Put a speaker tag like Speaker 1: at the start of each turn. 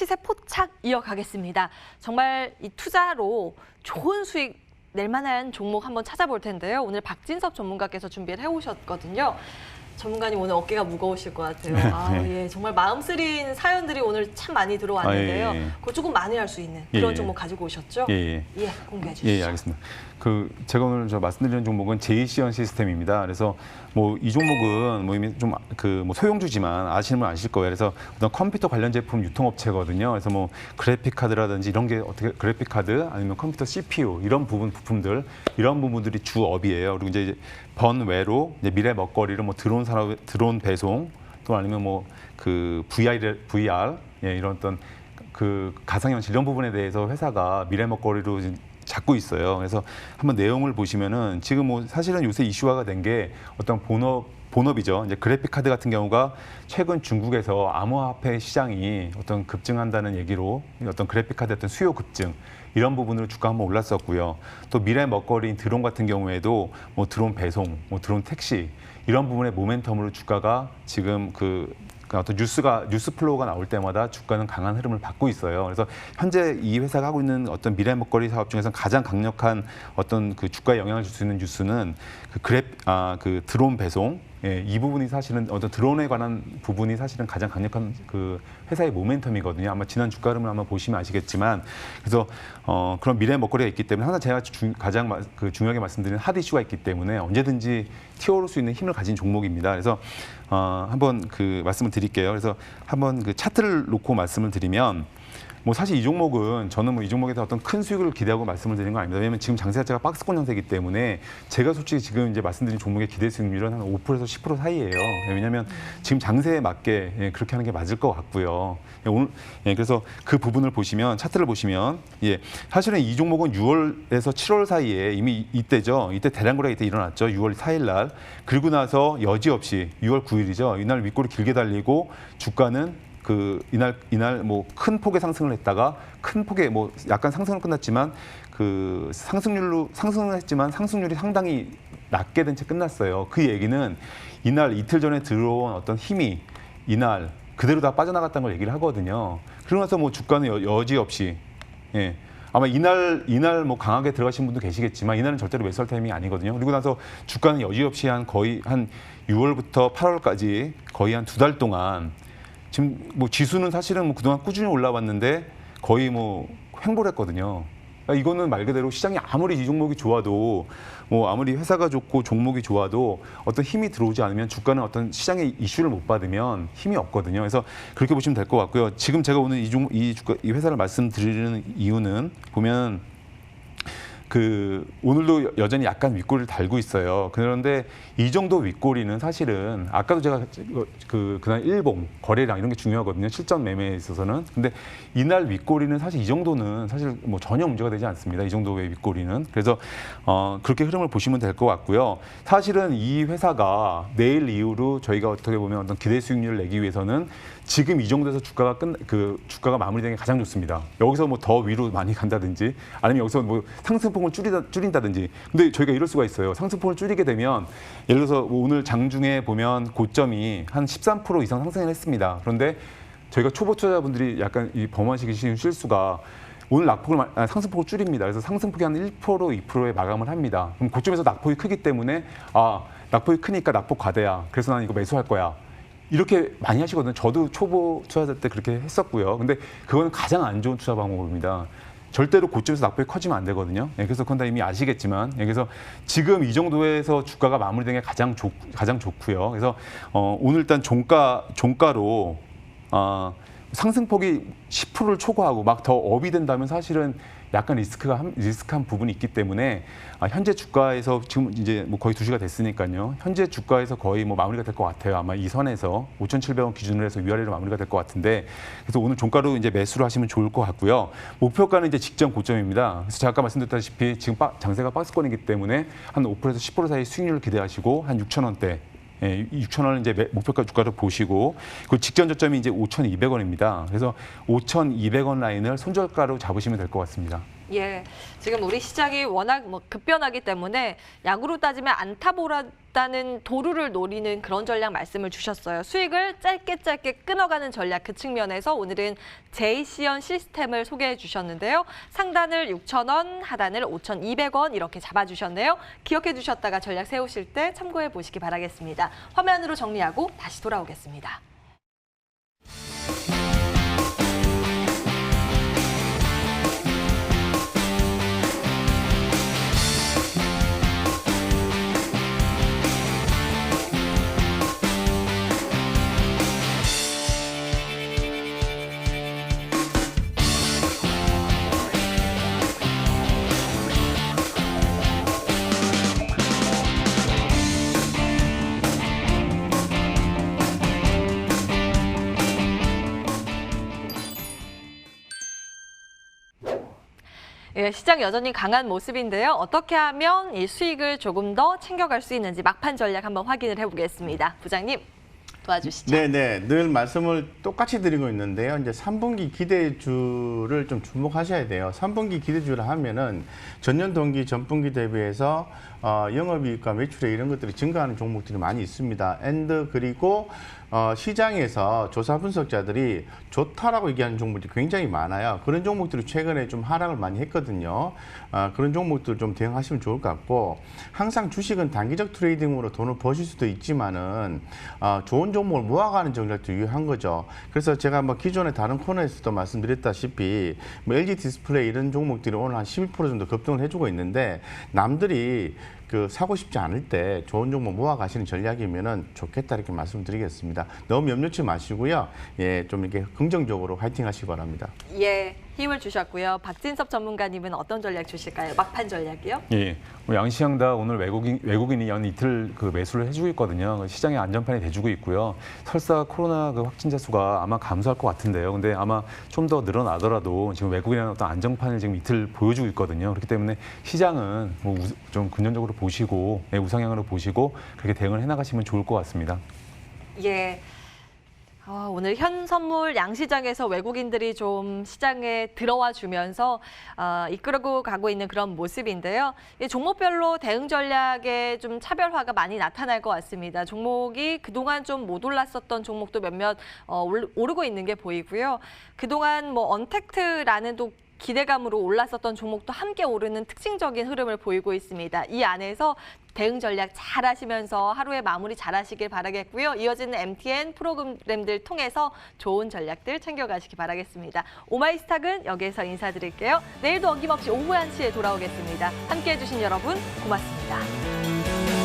Speaker 1: 시세 포착 이어가겠습니다. 정말 이 투자로 좋은 수익 낼 만한 종목 한번 찾아볼 텐데요. 오늘 박진섭 전문가께서 준비를 해오셨거든요. 전문가님 오늘 어깨가 무거우실 것 같아요. 예, 정말 마음 쓰린 사연들이 오늘 참 많이 들어왔는데요. 그거 조금 만회할 수 있는 그런 종목 가지고 오셨죠? 예, 공개해 주시죠.
Speaker 2: 예, 알겠습니다. 제가 오늘 말씀드리는 종목은 제이시언 시스템입니다. 그래서 뭐 이 종목은 뭐 이미 좀 소형주지만 아시는 분 아실 거예요. 그래서 어떤 컴퓨터 관련 제품 유통업체거든요. 그래서 뭐 그래픽 카드라든지 이런 게 어떻게 그래픽 카드 아니면 컴퓨터 CPU 이런 부품들 이런 부분들이 주업이에요. 그리고 이제 번외로 이제 미래 먹거리를 뭐 드론 산업, 드론 배송 또 아니면 뭐 그 VR 이런 어떤 그 가상현실 이런 부분에 대해서 회사가 미래 먹거리로 잡고 있어요. 그래서 한번 내용을 보시면은 지금 뭐 사실은 요새 이슈화가 된 게 어떤 본업이죠. 이제 그래픽 카드 같은 경우가 최근 중국에서 암호화폐 시장이 어떤 급증한다는 얘기로 어떤 그래픽 카드 어떤 수요 급증 이런 부분으로 주가 한번 올랐었고요. 또 미래 먹거리인 드론 같은 경우에도 뭐 드론 배송, 뭐 드론 택시 이런 부분의 모멘텀으로 주가가 지금 어떤 뉴스 플로우가 나올 때마다 주가는 강한 흐름을 받고 있어요. 그래서 현재 이 회사가 하고 있는 어떤 미래 먹거리 사업 중에서 가장 강력한 어떤 그 주가에 영향을 줄 수 있는 뉴스는 그 드론 배송. 예, 이 부분이 사실은 어떤 드론에 관한 부분이 사실은 가장 강력한 그 회사의 모멘텀이거든요. 아마 지난 주가 흐름을 한번 보시면 아시겠지만, 그래서 그런 미래 먹거리가 있기 때문에 항상 제가 가장 중요하게 말씀드리는 핫 이슈가 있기 때문에 언제든지 튀어오를 수 있는 힘을 가진 종목입니다. 그래서 한번 그 말씀을 드릴게요. 그래서 한번 그 차트를 놓고 말씀을 드리면. 뭐 사실 이 종목은 저는 뭐 이 종목에서 어떤 큰 수익을 기대하고 말씀을 드리는 건 아닙니다. 왜냐하면 지금 장세 자체가 박스권 형태이기 때문에 제가 솔직히 지금 이제 말씀드린 종목의 기대 수익률은 한 5%에서 10% 사이예요. 왜냐하면 지금 장세에 맞게 그렇게 하는 게 맞을 것 같고요. 오늘 그래서 그 부분을 보시면 차트를 보시면 사실은 이 종목은 6월에서 7월 사이에 이미 이때죠. 이때 대량 거래가 이때 일어났죠. 6월 4일 날. 그리고 나서 여지없이 6월 9일이죠. 이날 윗골이 길게 달리고 주가는 이날 뭐 큰 폭의 상승을 했다가 큰 폭의 뭐 약간 상승은 끝났지만 그 상승을 했지만 상승률이 상당히 낮게 된 채 끝났어요. 그 얘기는 이날 이틀 전에 들어온 어떤 힘이 이날 그대로 다 빠져나갔다는 걸 얘기를 하거든요. 그러고 나서 뭐 주가는 여지없이 아마 이날 뭐 강하게 들어가신 분도 계시겠지만 이날은 절대로 매수할 타이밍이 아니거든요. 그리고 나서 주가는 여지없이 거의 한 6월부터 8월까지 거의 한 2달 동안 지금 뭐 지수는 사실은 뭐 그동안 꾸준히 올라왔는데 거의 뭐 횡보를 했거든요. 그러니까 이거는 말 그대로 시장이 아무리 이 종목이 좋아도 뭐 아무리 회사가 좋고 종목이 좋아도 어떤 힘이 들어오지 않으면 주가는 어떤 시장의 이슈를 못 받으면 힘이 없거든요. 그래서 그렇게 보시면 될 것 같고요. 지금 제가 오늘 이 회사를 말씀드리는 이유는 보면 오늘도 여전히 약간 윗꼬리를 달고 있어요. 그런데 이 정도 윗꼬리는 사실은 아까도 제가 그날 일봉 거래량 이런 게 중요하거든요. 실전 매매에 있어서는. 근데 이날 윗꼬리는 사실 이 정도는 사실 뭐 전혀 문제가 되지 않습니다. 이 정도의 윗꼬리는. 그래서 그렇게 흐름을 보시면 될 것 같고요. 사실은 이 회사가 내일 이후로 저희가 어떻게 보면 어떤 기대 수익률을 내기 위해서는 지금 이 정도에서 주가가 마무리되는 게 가장 좋습니다. 여기서 뭐 더 위로 많이 간다든지 아니면 여기서 뭐 상승폭을 줄인다든지. 근데 저희가 이럴 수가 있어요. 상승폭을 줄이게 되면 예를 들어서 오늘 장중에 보면 고점이 한 13% 이상 상승을 했습니다. 그런데 저희가 초보 투자자분들이 약간 이 범하시기 실수가 오늘 상승폭을 줄입니다. 그래서 상승폭이 한 1%, 2%에 마감을 합니다. 그럼 고점에서 낙폭이 크기 때문에 낙폭이 크니까 낙폭 과대야. 그래서 난 이거 매수할 거야. 이렇게 많이 하시거든요. 저도 초보 투자자 때 그렇게 했었고요. 근데 그거는 가장 안 좋은 투자 방법입니다. 절대로 고점에서 낙폭이 커지면 안 되거든요. 그래서 그건 다 이미 아시겠지만, 그래서 지금 이 정도에서 주가가 마무리된 게 가장 좋고요. 그래서 오늘 일단 종가로 상승폭이 10%를 초과하고 막 더 업이 된다면 사실은 약간 리스크한 부분이 있기 때문에 현재 주가에서 지금 이제 뭐 거의 2시가 됐으니까요. 현재 주가에서 거의 뭐 마무리가 될 것 같아요. 아마 이 선에서 5,700원 기준으로 해서 위아래로 마무리가 될 것 같은데, 그래서 오늘 종가로 이제 매수를 하시면 좋을 것 같고요. 목표가는 이제 직전 고점입니다. 그래서 제가 아까 말씀드렸다시피 지금 장세가 박스권이기 때문에 한 5%에서 10% 사이 수익률을 기대하시고 한 6,000원대. 6,000원을 이제 목표가 주가를 보시고, 그 직전 저점이 이제 5,200원입니다. 그래서 5,200원 라인을 손절가로 잡으시면 될 것 같습니다.
Speaker 1: 예, 지금 우리 시장이 워낙 급변하기 때문에 야구로 따지면 안타보다는 도루를 노리는 그런 전략 말씀을 주셨어요. 수익을 짧게 끊어가는 전략, 그 측면에서 오늘은 제이시언 시스템을 소개해 주셨는데요. 상단을 6,000원, 하단을 5,200원 이렇게 잡아주셨네요. 기억해 두셨다가 전략 세우실 때 참고해 보시기 바라겠습니다. 화면으로 정리하고 다시 돌아오겠습니다. 예, 시장 여전히 강한 모습인데요. 어떻게 하면 이 수익을 조금 더 챙겨갈 수 있는지 막판 전략 한번 확인을 해보겠습니다. 부장님 도와주시죠.
Speaker 3: 네네, 늘 말씀을 똑같이 드리고 있는데요. 이제 3분기 기대주를 좀 주목하셔야 돼요. 3분기 기대주를 하면은 전년 동기, 전분기 대비해서 영업이익과 매출액 이런 것들이 증가하는 종목들이 많이 있습니다. 그리고 시장에서 조사 분석자들이 좋다라고 얘기하는 종목들이 굉장히 많아요. 그런 종목들이 최근에 좀 하락을 많이 했거든요. 그런 종목들 좀 대응하시면 좋을 것 같고, 항상 주식은 단기적 트레이딩으로 돈을 버실 수도 있지만은 좋은 종목을 모아가는 전략도 유효한 거죠. 그래서 제가 기존에 다른 코너에서도 말씀드렸다시피 LG 디스플레이 이런 종목들이 오늘 한 12% 정도 급등을 해주고 있는데, 남들이 사고 싶지 않을 때 좋은 종목 모아 가시는 전략이면은 좋겠다 이렇게 말씀드리겠습니다. 너무 염려치 마시고요. 예, 좀 이렇게 긍정적으로 화이팅 하시기 바랍니다.
Speaker 1: 예, 힘을 주셨고요. 박진섭 전문가님은 어떤 전략 주실까요? 막판 전략이요?
Speaker 2: 예, 양시장 다 오늘 외국인이 연 이틀 매수를 해주고 있거든요. 시장의 안전판이 돼주고 있고요. 설사 코로나 확진자 수가 아마 감소할 것 같은데요. 근데 아마 좀 더 늘어나더라도 지금 외국인의 어떤 안정판을 지금 이틀 보여주고 있거든요. 그렇기 때문에 시장은 좀 긍정적으로 보시고 우상향으로 보시고 그렇게 대응을 해나가시면 좋을 것 같습니다.
Speaker 1: 예. 오늘 현선물 양시장에서 외국인들이 좀 시장에 들어와 주면서 이끌고 가고 있는 그런 모습인데요. 종목별로 대응 전략에 좀 차별화가 많이 나타날 것 같습니다. 종목이 그동안 좀 못 올랐었던 종목도 몇몇 오르고 있는 게 보이고요. 그동안 언택트라는 또 기대감으로 올랐었던 종목도 함께 오르는 특징적인 흐름을 보이고 있습니다. 이 안에서 대응 전략 잘 하시면서 하루의 마무리 잘 하시길 바라겠고요. 이어지는 MTN 프로그램들 통해서 좋은 전략들 챙겨가시기 바라겠습니다. 오마이스탁은 여기에서 인사드릴게요. 내일도 어김없이 오후 1시에 돌아오겠습니다. 함께해 주신 여러분 고맙습니다.